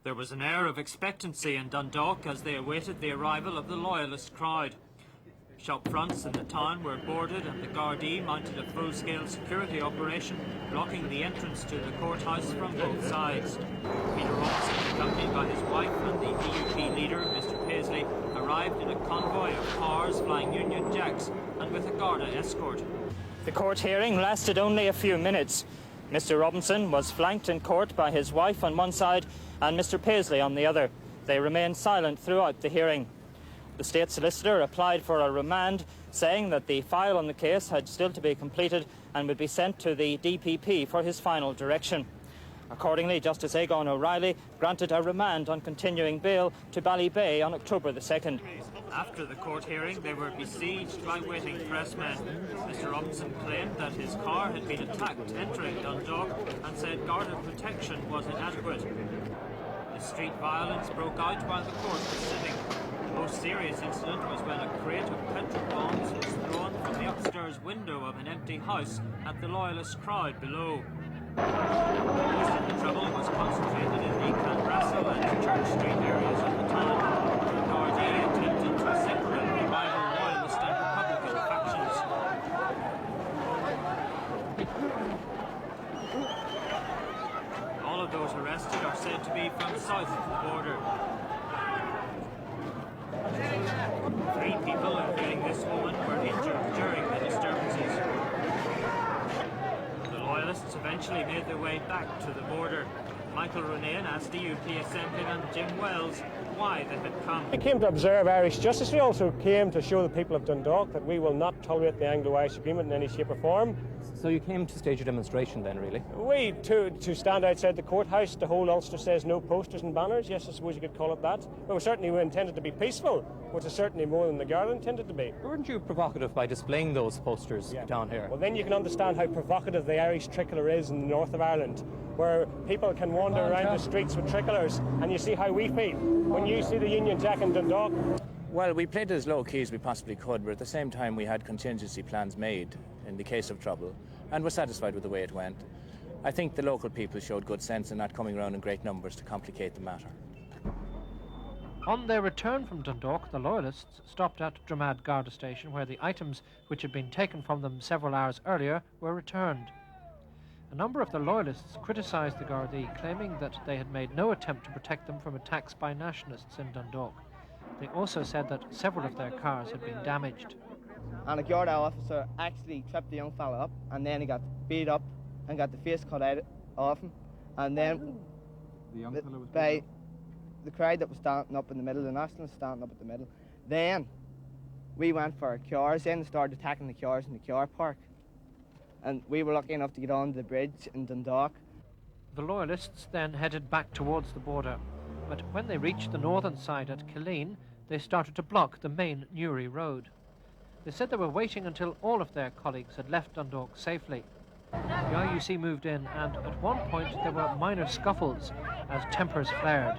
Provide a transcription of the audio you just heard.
There was an air of expectancy in Dundalk as they awaited the arrival of the loyalist crowd. Shop fronts in the town were boarded and the Gardaí mounted a full-scale security operation blocking the entrance to the courthouse from both sides. Peter Robson, accompanied by his wife and the DUP leader, Mr Paisley, arrived in a convoy of cars flying Union Jacks and with a Garda escort. The court hearing lasted only a few minutes. Mr Robinson was flanked in court by his wife on one side and Mr Paisley on the other. They remained silent throughout the hearing. The State Solicitor applied for a remand, saying that the file on the case had still to be completed and would be sent to the DPP for his final direction. Accordingly, Justice Aegon O'Reilly granted a remand on continuing bail to Ballybay on October the 2nd. After the court hearing, they were besieged by waiting pressmen. Mr Robinson claimed that his car had been attacked entering Dundalk and said Garda protection was inadequate. The street violence broke out while the court was sitting. The most serious incident was when a crate of petrol bombs was thrown from the upstairs window of an empty house at the loyalist crowd below. Most of the trouble was concentrated in the Canbrassel and Church Street areas of the town. The Gardaí attempted to separate the rival loyalist and Republican factions. All of those arrested are said to be from south of the border. 3 people, including this woman, were injured during the disturbances. The loyalists eventually made their way back to the border. Michael Ronayne asked DUP Assemblyman Jim Wells why they had come. We came to observe Irish justice. We also came to show the people of Dundalk that we will not tolerate the Anglo-Irish agreement in any shape or form. So you came to stage a demonstration then, really? We, to stand outside the courthouse, the whole Ulster says no posters and banners. Yes, I suppose you could call it that. But we certainly were intended to be peaceful, which is certainly more than the Garda intended to be. Weren't you provocative by displaying those posters down here? Well, then you can understand how provocative the Irish tricolour is in the north of Ireland, where people can wander around the streets with tricolours, and you see how we feel when you see the Union Jack in Dundalk. Well, we played as low key as we possibly could, but at the same time we had contingency plans made in the case of trouble, and were satisfied with the way it went. I think the local people showed good sense in not coming around in great numbers to complicate the matter. On their return from Dundalk, the Loyalists stopped at Dramad Garda Station, where the items which had been taken from them several hours earlier were returned. A number of the Loyalists criticised the Gardaí, claiming that they had made no attempt to protect them from attacks by nationalists in Dundalk. They also said that several of their cars had been damaged. And a Garda officer actually tripped the young fella up, and then he got beat up and got the face cut out of him. And then by the crowd that was standing up in the middle, the nationalists standing up at the middle. Then we went for our cars, then they started attacking the cars in the car park. And we were lucky enough to get on the bridge in Dundalk. The Loyalists then headed back towards the border, but when they reached the northern side at Killeen, they started to block the main Newry road. They said they were waiting until all of their colleagues had left Dundalk safely. The IUC moved in, and at one point there were minor scuffles as tempers flared.